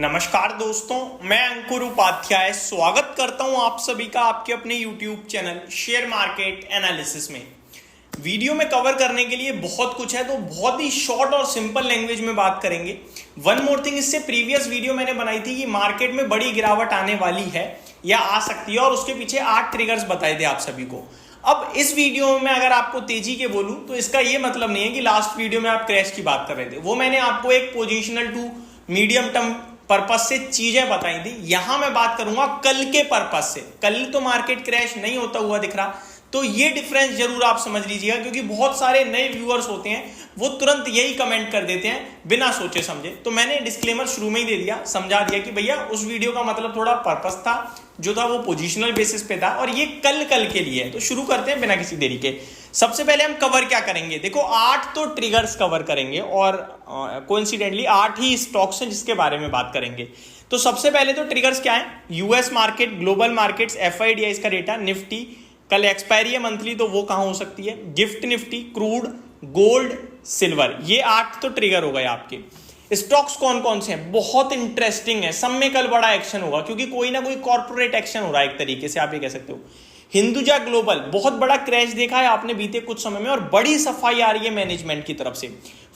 नमस्कार दोस्तों, मैं अंकुर उपाध्याय स्वागत करता हूं आप सभी का आपके अपने YouTube channel share market analysis में। वीडियो में कवर करने के लिए बहुत कुछ है, तो बहुत ही शॉर्ट और सिंपल लैंग्वेज में बात करेंगे। वन मोर थिंग, इससे प्रीवियस वीडियो मैंने बनाई थी कि मार्केट में बड़ी गिरावट आने वाली है या आ सकती है और उसके पीछे 8 ट्रिगर्स बताए थे आप सभी को। अब इस वीडियो में अगर आपको तेजी के बोलूं तो इसका ये मतलब नहीं है कि लास्ट वीडियो में आप क्रैश की बात कर रहे थे। वो मैंने आपको एक positional to medium term purpose से चीजें बताई थी। यहां मैं बात करूंगा कल के पर्पस से। कल तो मार्केट क्रैश नहीं होता हुआ दिख रहा, तो ये डिफरेंस जरूर आप समझ लीजिएगा, क्योंकि बहुत सारे नए व्यूअर्स होते हैं वो तुरंत यही कमेंट कर देते हैं बिना सोचे समझे। तो मैंने डिस्क्लेमर शुरू में ही दे दिया, समझा दिया कि भैया उस वीडियो का मतलब थोड़ा पर्पस था, जो था वो पोजिशनल बेसिस पे था और ये कल के लिए है। तो शुरू करते हैं बिना किसी देरी के। सबसे पहले हम कवर क्या करेंगे, देखो 8 तो ट्रिगर्स कवर करेंगे और कोइंसिडेंटली 8 ही स्टॉक्स हैं जिसके बारे में बात करेंगे। तो सबसे पहले तो ट्रिगर्स क्या है, यूएस मार्केट, ग्लोबल मार्केट्स, एफआईडीआई का डेटा, निफ्टी कल एक्सपायरी है मंथली, तो वो कहां हो सकती है, gift Nifty, crude, gold, silver, ये 8 तो ट्रिगर हो गए आपके। स्टॉक्स कौन कौन से हैं, बहुत इंटरेस्टिंग है, सब में कल बड़ा एक्शन होगा क्योंकि कोई ना कोई कॉर्पोरेट एक्शन हो रहा है एक तरीके से, आप ये कह सकते हो। हिंदुजा ग्लोबल, बहुत बड़ा क्रैश देखा है आपने बीते कुछ समय में और बड़ी सफाई आ रही है मैनेजमेंट की तरफ से।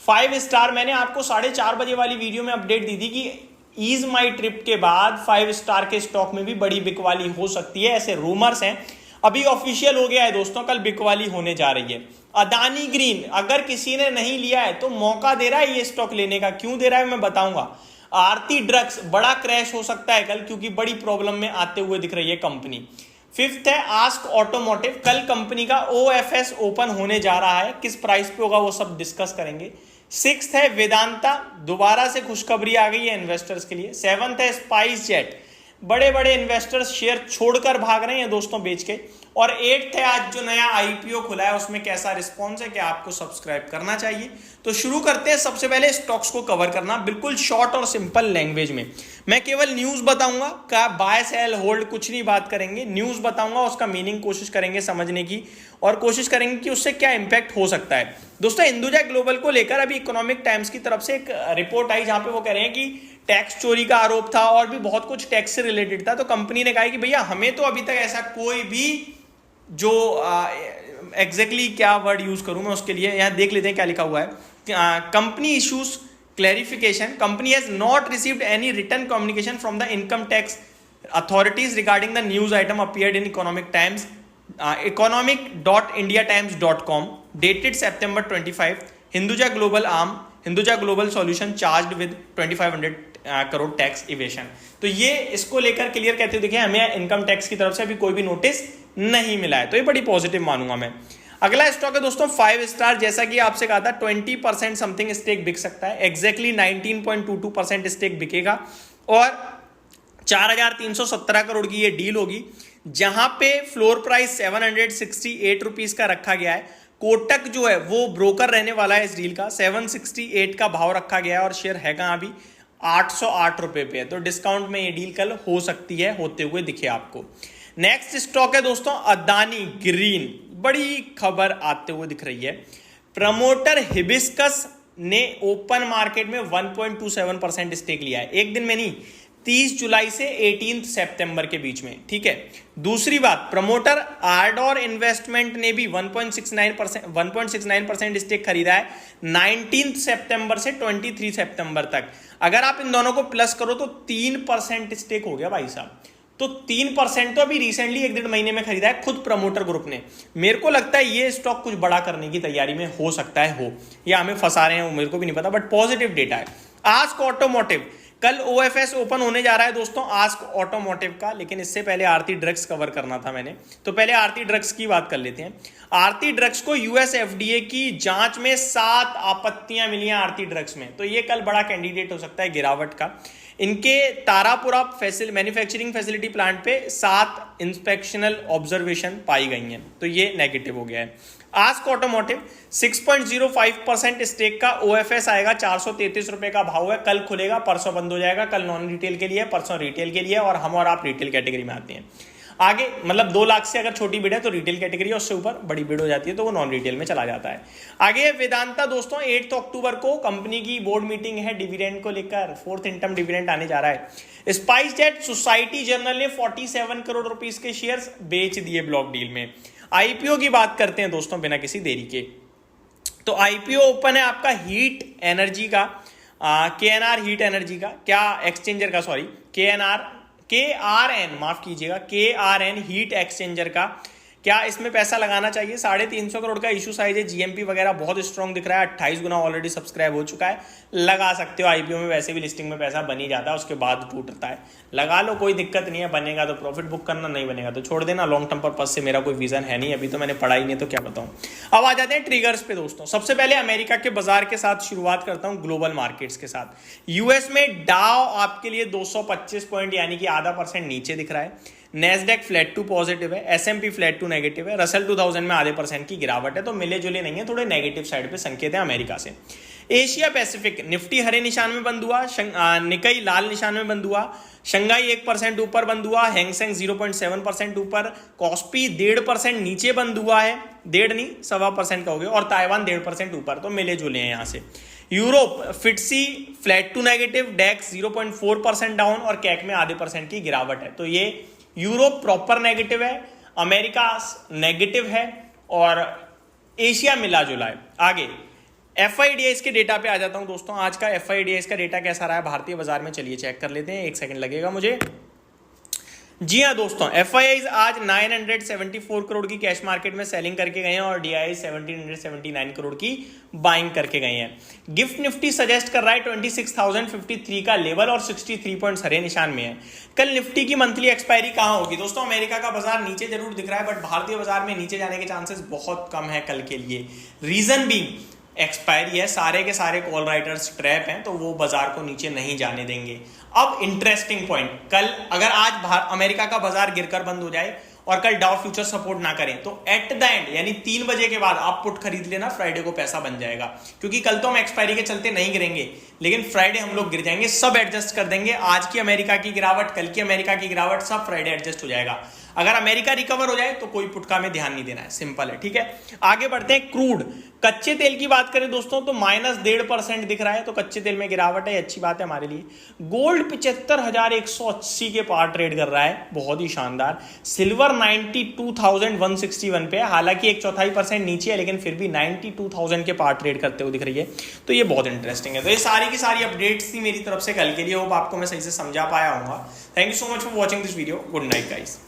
5 स्टार, मैंने आपको 4:30 बजे वाली वीडियो में अपडेट दी थी कि ईज माई ट्रिप के बाद 5 स्टार के स्टॉक में भी बड़ी बिकवाली हो सकती है, ऐसे रूमर्स हैं। अभी ऑफिशियल हो गया है दोस्तों, कल बिकवाली होने जा रही है। अदानी ग्रीन, अगर किसी ने नहीं लिया है तो मौका दे रहा है ये स्टॉक लेने का, क्यों दे रहा है मैं बताऊंगा। आरती ड्रग्स, बड़ा क्रैश हो सकता है कल क्योंकि बड़ी प्रॉब्लम में आते हुए दिख रही है कंपनी। 5th है आस्क ऑटोमोटिव, कल कंपनी का ओएफएस ओपन होने जा रहा है, किस प्राइस पे होगा वो सब डिस्कस करेंगे। 6th है वेदांता, दोबारा से खुशखबरी आ गई है इन्वेस्टर्स के लिए। 7th है स्पाइस जेट, बड़े बड़े इन्वेस्टर्स शेयर छोड़कर भाग रहे हैं दोस्तों बेच के। और 8th है आज जो नया आईपीओ खुला है उसमें कैसा रिस्पॉन्स है, क्या आपको सब्सक्राइब करना चाहिए। तो शुरू करते हैं सबसे पहले स्टॉक्स को कवर करना, बिल्कुल शॉर्ट और सिंपल लैंग्वेज में। मैं केवल न्यूज बताऊंगा, का बाय सेल होल्ड कुछ नहीं बात करेंगे, न्यूज बताऊंगा, उसका मीनिंग कोशिश करेंगे समझने की और कोशिश करेंगे कि उससे क्या इंपैक्ट हो सकता है। दोस्तों हिंदुजा ग्लोबल को लेकर अभी इकोनॉमिक टाइम्स की तरफ से एक रिपोर्ट आई जहां पे वो कह रहे हैं कि टैक्स चोरी का आरोप था और भी बहुत कुछ टैक्स से रिलेटेड था। तो कंपनी ने कहा कि भैया हमें तो अभी तक ऐसा कोई भी जो एग्जैक्टली क्या वर्ड यूज करूं मैं उसके लिए, यहां देख लेते हैं क्या लिखा हुआ है। Company issues clarification, company has not received any return communication from the income tax authorities regarding the news item appeared in economic times, economic.indiatimes.com dated September 25। Hinduja global arm, Hinduja global solution charged with 2500 crore tax evasion. तो ये इसको लेकर clear कहते हुए देखिए हमें income tax की तरफ से अभी कोई भी नोटिस नहीं मिला है, तो ये बड़ी पॉजिटिव मानूंगा मैं। अगला स्टॉक है दोस्तों 5 स्टार, जैसा कि आपसे कहा था 20% समथिंग स्टेक बिक सकता है, एग्जैक्टली 19.22% स्टेक बिकेगा और 4317 करोड़ की ये डील होगी, जहां पे फ्लोर प्राइस 768 रुपीज का रखा गया है। कोटक जो है वो ब्रोकर रहने वाला है इस डील का, 768 का भाव रखा गया है और शेयर है कहां अभी 808 रुपए पे है। तो डिस्काउंट में ये डील कल हो सकती है, होते हुए दिखे आपको। नेक्स्ट स्टॉक है दोस्तों अदानी ग्रीन, बड़ी खबर आते हुए दिख रही है। प्रमोटर हिबिस्कस ने ओपन मार्केट में 1.27% स्टेक लिया है, एक दिन में नहीं, 30 जुलाई से 18 सितंबर के बीच में, ठीक है। दूसरी बात, प्रमोटर आर्डोर इन्वेस्टमेंट ने भी 1.69% स्टेक खरीदा है 19 सितंबर से 23 सितंबर तक। अगर आप इन दोनों को प्लस करो तो 3% स्टेक हो गया भाई साहब। तो 3% तो अभी रिसेंटली 1-1.5 महीने में खरीदा है खुद प्रमोटर ग्रुप ने। मेरे को लगता है ये स्टॉक कुछ बड़ा करने की तैयारी में हो सकता है, हो या हमें फंसा रहे हैं मेरे को भी नहीं पता, बट पॉजिटिव डेटा है। आस्क ऑटोमोटिव, कल ओएफएस ओपन होने जा रहा है दोस्तों आस्क ऑटोमोटिव का, लेकिन इससे पहले आरती ड्रग्स कवर करना था मैंने, तो पहले आरती ड्रग्स की बात कर लेते हैं। आरती ड्रग्स को यूएस एफडीए की जांच में 7 आपत्तियां मिली हैं आरती ड्रग्स में, तो ये कल बड़ा कैंडिडेट हो सकता है गिरावट का। इनके तारापुरा मैन्युफैक्चरिंग फैसिलिटी प्लांट पे 7 इंस्पेक्शनल ऑब्जर्वेशन पाई गई हैं, तो ये नेगेटिव हो गया है। आस्क ऑटोमोटिव 6.05% स्टेक का ओएफएस आएगा, 433 रुपए का भाव है, कल खुलेगा, परसों बंद हो जाएगा। कल नॉन रिटेल के लिए, परसों रिटेल के लिए, और हम और आप रिटेल कैटेगरी में आते हैं। आगे मतलब 2 लाख से अगर छोटी बिड है तो रिटेल कैटेगरी है, उससे ऊपर बड़ी बिड हो जाती है तो वो नॉन रिटेल में चला जाता है। आगे वेदांता दोस्तों 8 अक्टूबर को कंपनी की बोर्ड मीटिंग है डिविडेंड को लेकर, 4th इंटर्म डिविडेंड आने जा रहा है। स्पाइस जेट सोसाइटी जनरल ने 47 करोड़ रुपीस के शेयर्स बेच दिए ब्लॉक डील में। आईपीओ की बात करते हैं दोस्तों बिना किसी देरी के, तो आईपीओ ओपन है आपका हीट एनर्जी का, केएनआर हीट एनर्जी का, क्या एक्सचेंजर का, सॉरी केआरएन माफ कीजिएगा, केआरएन हीट एक्सचेंजर का। क्या इसमें पैसा लगाना चाहिए? 350 करोड़ का इशू साइज है, जीएमपी वगैरह बहुत स्ट्रॉन्ग दिख रहा है, 28 गुना ऑलरेडी सब्सक्राइब हो चुका है। लगा सकते हो, आईपीओ में वैसे भी लिस्टिंग में पैसा बन ही जाता है, उसके बाद टूटता है, लगा लो कोई दिक्कत नहीं है। बनेगा तो प्रॉफिट बुक करना, नहीं बनेगा तो छोड़ देना। लॉन्ग टर्म पर्पज से मेरा कोई विजन है नहीं, अभी तो मैंने पढ़ा ही नहीं तो क्या बताऊं। अब आ जाते हैं ट्रिगर्स पे दोस्तों। सबसे पहले अमेरिका के बाजार के साथ शुरुआत करता हूं, ग्लोबल मार्केट्स के साथ। यूएस में डाउ आपके लिए 225 पॉइंट यानी कि आधा % नीचे दिख रहा है। नेस्डेक फ्लैट टू पॉजिटिव है, एसएमपी फ्लैट टू नेगेटिव है, रसल 2000 में आधे % की गिरावट है, तो मिले जुले नहीं है, थोड़े नेगेटिव साइड पे संकेत है अमेरिका से। एशिया पैसिफिक निफ्टी हरे निशान में बंद हुआ, निकाई लाल निशान में बंद हुआ, शंघाई 1% ऊपर बंद हुआ, हैंगसेंग 0.7% ऊपर, कॉस्पी 1.5% नीचे बंद हुआ है, 1.5 नहीं 1.25% का हो गया, और ताइवान 1.5% ऊपर, तो मिले जुले हैं यहाँ से। Europe FTSE flat to negative, DAX 0.4% down और कैक में आधे % की गिरावट है। तो ये यूरोप प्रॉपर नेगेटिव है, अमेरिका नेगेटिव है और एशिया मिला जुला है। आगे एफआईडीएस के डेटा पे आ जाता हूं दोस्तों। आज का एफआईडीएस का डेटा कैसा रहा है भारतीय बाजार में, चलिए चेक कर लेते हैं, 1 सेकंड लगेगा मुझे। जी हाँ दोस्तों, एफआईआईज आज 974 करोड़ की कैश मार्केट में सेलिंग करके गए हैं और डीआई 1779 करोड़ की बाइंग करके गए हैं। गिफ्ट निफ्टी सजेस्ट कर रहा है 26,053 का लेवल और 63 पॉइंट्स हरे निशान में है। कल निफ्टी की मंथली एक्सपायरी कहां होगी दोस्तों? अमेरिका का बाजार नीचे जरूर दिख रहा है, बट भारतीय बाजार में नीचे जाने के चांसेस बहुत कम है कल के लिए। रीजन भी एक्सपायरी है, सारे के सारे कॉल राइटर्स ट्रैप हैं, तो वो बाजार को नीचे नहीं जाने देंगे। अब इंटरेस्टिंग पॉइंट, कल अगर आज अमेरिका का बाजार गिरकर बंद हो जाए और कल डाउ फ्यूचर सपोर्ट ना करें तो एट द एंड यानी 3 बजे के बाद आप पुट खरीद लेना, फ्राइडे को पैसा बन जाएगा। क्योंकि कल तो हम एक्सपायरी के चलते नहीं गिरेंगे, लेकिन फ्राइडे हम लोग गिर जाएंगे, सब एडजस्ट कर देंगे। आज की अमेरिका की गिरावट, कल की अमेरिका की गिरावट, सब फ्राइडे एडजस्ट हो जाएगा। अगर अमेरिका रिकवर हो जाए तो कोई पुटका में ध्यान नहीं देना है, सिंपल है, ठीक है। आगे बढ़ते हैं, क्रूड कच्चे तेल की बात करें दोस्तों तो -1.5% दिख रहा है, तो कच्चे तेल में गिरावट है, अच्छी बात है हमारे लिए। गोल्ड 75,180 के पार ट्रेड कर रहा है, बहुत ही शानदार। सिल्वर 92,161 पे, हालांकि 1/4% नीचे है, लेकिन फिर भी 92,000 के पार ट्रेड करते हुए दिख रही है, तो ये बहुत इंटरेस्टिंग है। तो ये सारी की सारी अपडेट्स थी मेरी तरफ से कल के लिए, होप आपको मैं सही से समझा पाया हूँ। Thank you so much for watching this video, good night guys.